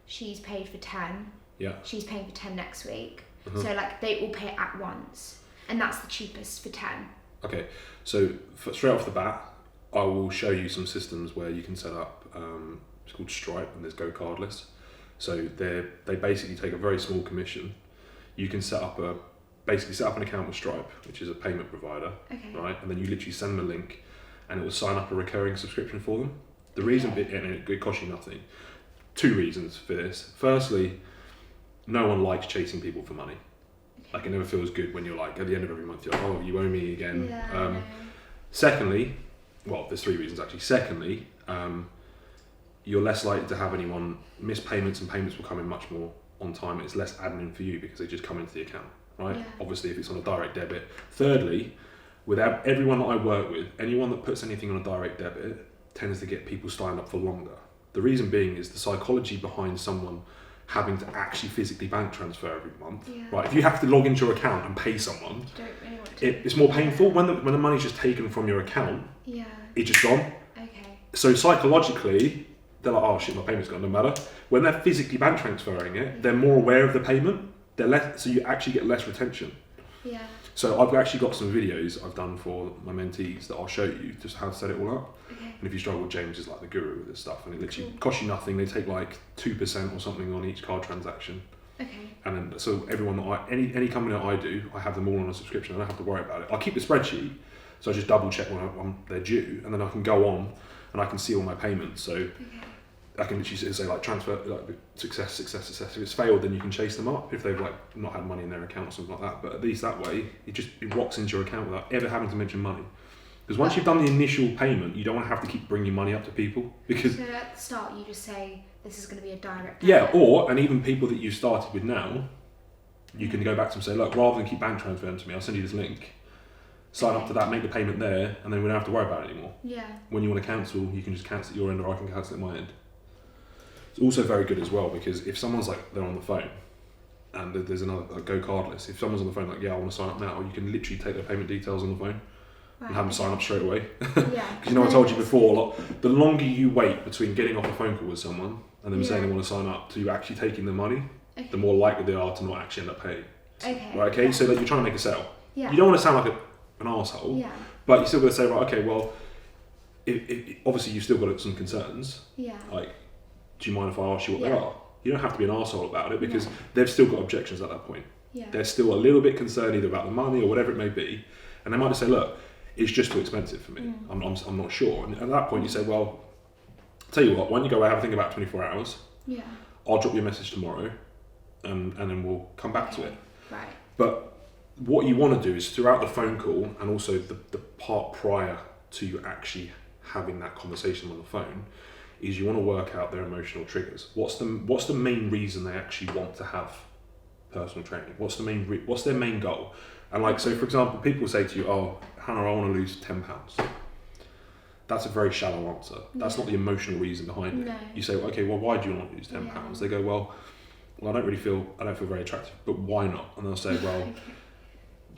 she's paid for 10. Yeah. She's paying for 10 next week. So like they all pay at once, and that's the cheapest for 10. Okay, so straight off the bat, I will show you some systems where you can set up. It's called Stripe, and there's Go Cardless. So they basically take a very small commission. You can set up an account with Stripe, which is a payment provider, right? And then you literally send them a link, and it will sign up a recurring subscription for them. The reason, and it costs you nothing. 2 reasons for this. Firstly, no one likes chasing people for money. Like, it never feels good when you're like, at the end of every month, you're like, oh, you owe me again. Yeah, Secondly, well, there's 3 reasons actually. Secondly, you're less likely to have anyone miss payments, and payments will come in much more on time. It's less admin for you because they just come into the account, right? Yeah. Obviously, if it's on a direct debit. Thirdly, without everyone that I work with, anyone that puts anything on a direct debit tends to get people signed up for longer. The reason being is the psychology behind someone having to actually physically bank transfer every month, right? If you have to log into your account and pay someone, it's more painful. When the money's just taken from your account, it's just gone. Okay. So psychologically, they're like, oh shit, my payment's gone, no matter. When they're physically bank transferring it, they're more aware of the payment. So you actually get less retention. Yeah. So I've actually got some videos I've done for my mentees that I'll show you just how to set it all up. Okay. And if you struggle, James is like the guru with this stuff, and it literally costs you nothing. They take like 2% or something on each card transaction. Okay. And then so everyone that any company that I do, I have them all on a subscription. I don't have to worry about it. I keep the spreadsheet, so I just double check when they're due, and then I can go on and I can see all my payments. So I can literally say like transfer, like success. If it's failed, then you can chase them up if they've like not had money in their account or something like that. But at least that way, it rocks into your account without ever having to mention money. Because once you've done the initial payment, you don't want to have to keep bringing money up to people. Because so at the start, you just say this is going to be a direct. Yeah, and even people that you started with now, you can go back to them and say, look, rather than keep bank transferring to me, I'll send you this link. Sign up to that, make the payment there, and then we don't have to worry about it anymore. Yeah. When you want to cancel, you can just cancel at your end, or I can cancel at my end. It's also very good as well, because if someone's like, they're on the phone, and there's another Go Cardless, if someone's on the phone like, yeah, I want to sign up now, you can literally take their payment details on the phone and have them sign up straight away. Because you know I told you before, like, the longer you wait between getting off a phone call with someone and them saying they want to sign up to you actually taking the money, the more likely they are to not actually end up paying. Right, okay? So like, you're trying to make a sale. You don't want to sound like an arsehole, but you still got to say, right, okay, well, if obviously you've still got some concerns. Like, do you mind if I ask you what they are? You don't have to be an arsehole about it, because they've still got objections at that point. They're still a little bit concerned either about the money or whatever it may be, and they might just say, look, it's just too expensive for me. I'm not sure. And at that point you say, well, tell you what, why don't you go away, have a think about 24 hours. I'll drop you a message tomorrow, and then we'll come back to it. Right. But what you want to do is throughout the phone call, and also the part prior to you actually having that conversation on the phone, is you want to work out their emotional triggers. What's the main reason they actually want to have personal training? What's their main goal? And like, so for example, people say to you, oh, Hannah, I want to lose 10 pounds. That's a very shallow answer. That's not the emotional reason behind it. You say, okay, well, why do you want to lose 10 pounds? They go, well, I don't feel very attractive, but why not? And they'll say, well,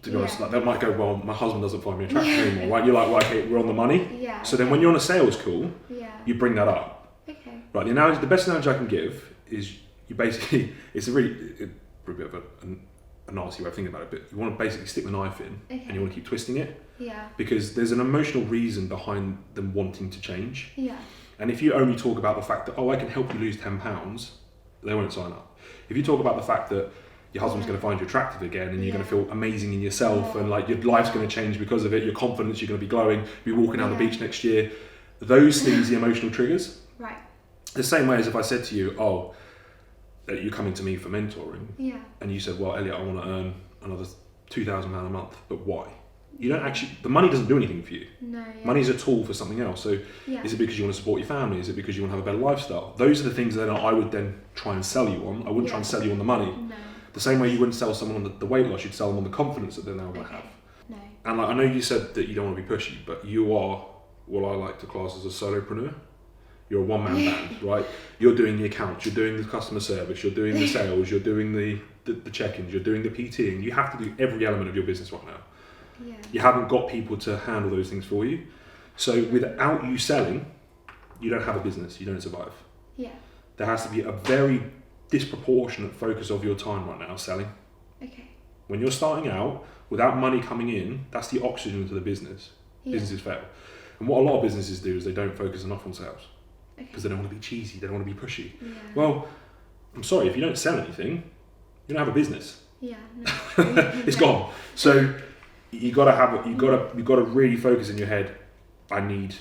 to be honest, like, they might go, well, my husband doesn't find me attractive anymore, right? You're like, well, okay, we're on the money. So then when you're on a sales call, you bring that up. Right, the best analogy I can give is you basically, it's a bit of a nasty way of thinking about it, but you want to basically stick the knife in and you want to keep twisting it. Because there's an emotional reason behind them wanting to change. And if you only talk about the fact that, oh, I can help you lose 10 pounds, they won't sign up. If you talk about the fact that your husband's going to find you attractive again, and you're going to feel amazing in yourself, and like your life's going to change because of it, your confidence, you're going to be glowing, be walking down the beach next year, those things are the emotional triggers. Right. The same way as if I said to you, oh, you're coming to me for mentoring, and you said, well, Elliot, I want to earn another £2,000 a month, but why? You don't actually, the money doesn't do anything for you. No. Money's a tool for something else. So is it because you want to support your family? Is it because you want to have a better lifestyle? Those are the things that I would then try and sell you on. I wouldn't try and sell you on the money. No. The same way you wouldn't sell someone on the weight loss, you'd sell them on the confidence that they're now going to have. No. And like, I know you said that you don't want to be pushy, but you are what I like to class as a solopreneur. You're a one-man band, right? You're doing the accounts, you're doing the customer service, you're doing the sales, you're doing the check-ins, you're doing the PTing. You have to do every element of your business right now. You haven't got people to handle those things for you. So without you selling, you don't have a business, you don't survive. There has to be a very disproportionate focus of your time right now selling. Okay. When you're starting out, without money coming in, that's the oxygen to the business. Yeah. Businesses fail. And what a lot of businesses do is they don't focus enough on sales. Okay. Because they don't want to be cheesy, they don't want to be pushy. Yeah. Well, I'm sorry, if you don't sell anything, you don't have a business. Yeah. No, It's gone. So you gotta really focus in your head. I need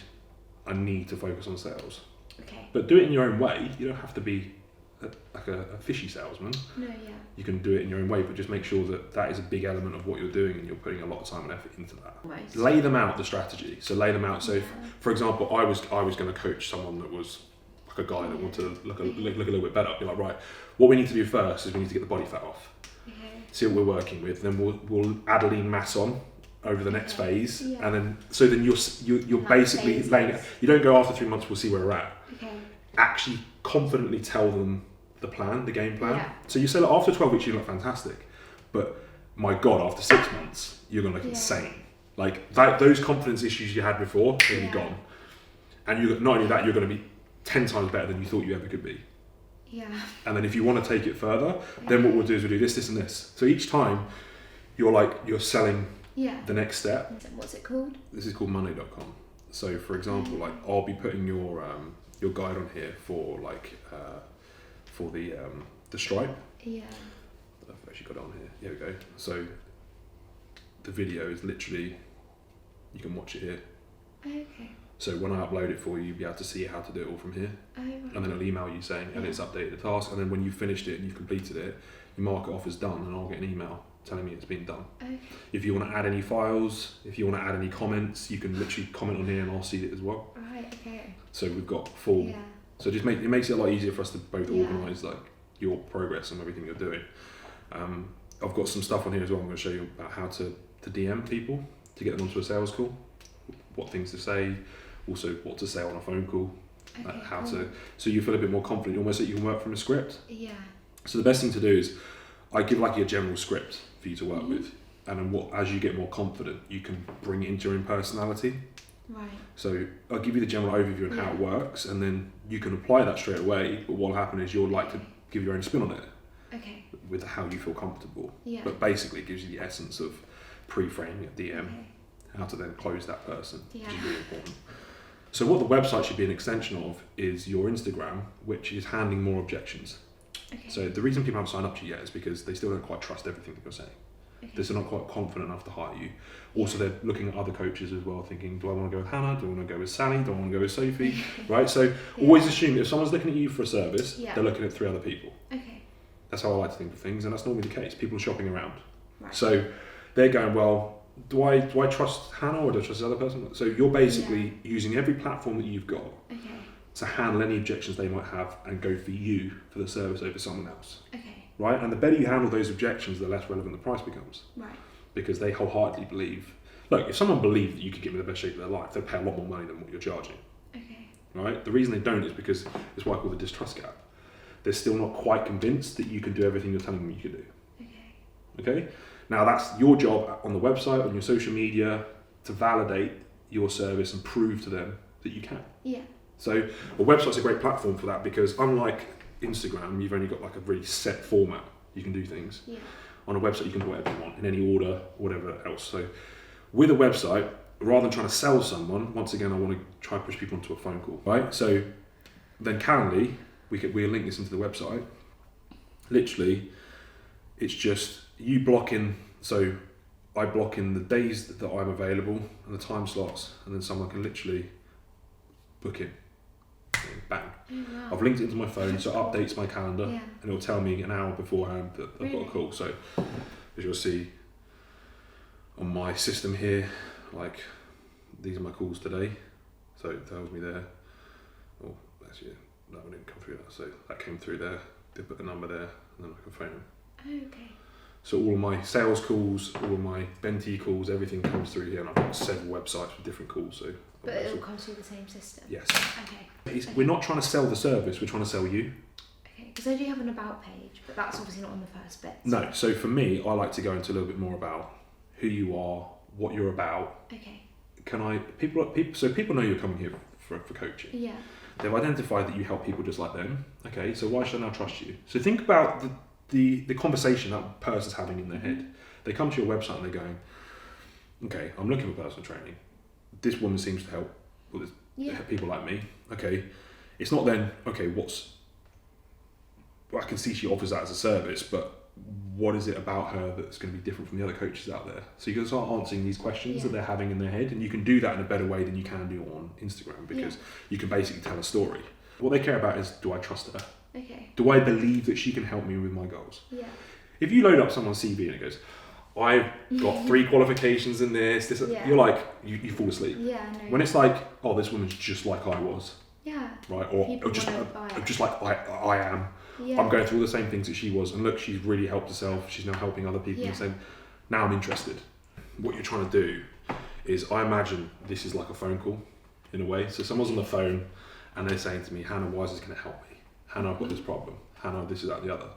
to focus on sales. Okay. But do it in your own way. You don't have to be like a fishy salesman. No, yeah. You can do it in your own way, but just make sure that is a big element of what you're doing, and you're putting a lot of time and effort into that. Almost. Lay them out, the strategy. So lay them out. So, Yeah. for example, I was going to coach someone that was like a guy that wanted to look a little bit better. Be like, right, what we need to do first is we need to get the body fat off. Okay. See what we're working with. Then we'll add a lean mass on over the next phase, Yeah. and then you're Like basically phases. laying it. You don't go after 3 months. We'll see where we're at. Okay. Actually, confidently tell them the plan, the game plan. Yeah. So you say, look, after 12 weeks you look fantastic, but my God, after 6 months you're gonna look Yeah. insane. Like those confidence issues you had before, they're gonna be gone, and you not only that, you're gonna be 10 times better than you thought you ever could be. Yeah. And then if you want to take it further, then what we'll do is we'll do this, this, and this. So each time you're selling Yeah. the next step. What's it called? This is called Money.com. So for example, like I'll be putting your guide on here for the Stripe. Yeah. I've actually got it on here. Here we go. So the video is literally, you can watch it here. Okay. So when I upload it for you, you'll be able to see how to do it all from here. Oh, right. And then it'll email you saying, and it's updated the task. And then when you've finished it and you've completed it, you mark it off as done, and I'll get an email telling me it's been done. Okay. If you want to add any files, if you want to add any comments, you can literally comment on here and I'll see it as well. Right. Okay. So we've got full. Yeah. So it makes it a lot easier for us to both Yeah. organise like your progress and everything you're doing. I've got some stuff on here as well. I'm going to show you about how to DM people to get them onto a sales call, what things to say, also what to say on a phone call, Okay. how cool. to, so you feel a bit more confident, almost that you can work from a script. Yeah. So the best thing to do is I give like a general script for you to work Mhm. with, and then as you get more confident, you can bring it into your own personality. Right. So I'll give you the general overview on how it Yeah. works, and then you can apply that straight away. But what'll happen is you'll like to give your own spin on it Okay. with how you feel comfortable. Yeah. But basically, it gives you the essence of pre-framing at DM, Okay. how to then close that person, which Yeah. is really important. So what the website should be an extension of is your Instagram, which is handling more objections. Okay. So the reason people haven't signed up to you yet is because they still don't quite trust everything that you're saying. Okay. They're still not quite confident enough to hire you. Also, they're looking at other coaches as well, thinking, do I want to go with Hannah? Do I want to go with Sally? Do I want to go with Sophie? Right? So always assume if someone's looking at you for a service, Yeah. they're looking at 3 other people. Okay. That's how I like to think of things, and that's normally the case. People are shopping around. Right. So they're going, well, do I trust Hannah or do I trust the other person? So you're basically using every platform that you've got Okay. to handle any objections they might have and go for you for the service over someone else. Okay. Right? And the better you handle those objections, the less relevant the price becomes. Right. Because they wholeheartedly believe, look, if someone believed that you could give them the best shape of their life, they'd pay a lot more money than what you're charging. Okay. Right? The reason they don't is because it's what I call the distrust gap. They're still not quite convinced that you can do everything you're telling them you can do. Okay. Okay? Now that's your job on the website, on your social media, to validate your service and prove to them that you can. Yeah. So a website's a great platform for that, because unlike Instagram, you've only got like a really set format you can do things. Yeah. On a website you can do whatever you want in any order, whatever else. So with a website, rather than trying to sell someone, once again I want to try and push people into a phone call, right? So then Calendly, we'll link this into the website. Literally, it's just you block in, so I block in the days that I'm available and the time slots, and then someone can literally book in. Bang. Oh, wow. I've linked it into my phone, so it Cool. updates my calendar, Yeah. and it'll tell me an hour beforehand that I've got Really? a call. So as you'll see on my system here, like these are my calls today, so it tells me there. Oh, actually, that one didn't come through that, so that came through there. They put the number there, and then I can phone them. Okay. So all of my sales calls, all of my mentee calls, everything comes through here, and I've got several websites with different calls. So But it all comes through the same system. yes, Okay. we're not trying to sell the service; we're trying to sell you. Okay. Because I do have an about page, but that's obviously not on the first bit. No, so for me, I like to go into a little bit more about who you are, what you're about. Okay. So people know you're coming here for coaching. Yeah. They've identified that you help people just like them. Okay, so why should I now trust you? So think about the conversation that person's having in their head. They come to your website and they're going, okay, I'm looking for personal training. This woman seems to help people like me. Okay, it's not then, okay, I can see she offers that as a service, but what is it about her that's going to be different from the other coaches out there? So you can start answering these questions that they're having in their head, and you can do that in a better way than you can do on Instagram, because you can basically tell a story. What they care about is, do I trust her? Okay. Do I believe that she can help me with my goals? Yeah. If you load up someone's CV and it goes, I've got 3 qualifications in this, you're like, you fall asleep. Yeah, I know. When it's like, oh, this woman's just like I was. Yeah. Right? Or just like I am. Yeah. I'm going through all the same things that she was, and look, she's really helped herself. She's now helping other people the same. Now I'm interested. What you're trying to do is, I imagine this is like a phone call in a way. So someone's on the phone and they're saying to me, Hannah, Wise is going to help me. Hannah, I've got this problem. Hannah, this is that, the other.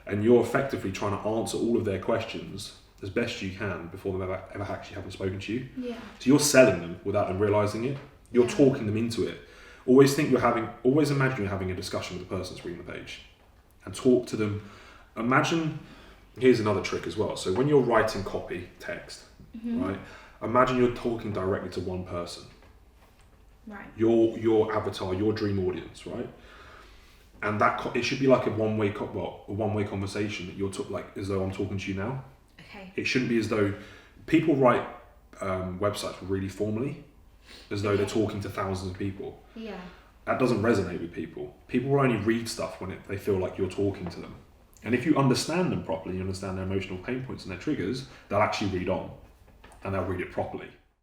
And you're effectively trying to answer all of their questions as best you can before them ever actually having spoken to you. Yeah. So you're selling them without them realising it. You're talking them into it. Always imagine you're having a discussion with the person that's reading the page. And talk to them. Imagine, here's another trick as well. So when you're writing copy, text, right? Imagine you're talking directly to one person. Right. Your avatar, your dream audience, right? And that it should be like a one-way conversation that you're like as though I'm talking to you now. Okay. It shouldn't be as though people write websites really formally, as though they're talking to thousands of people. Yeah. That doesn't resonate with people. People will only read stuff when they feel like you're talking to them. And if you understand them properly, you understand their emotional pain points and their triggers, they'll actually read on, and they'll read it properly.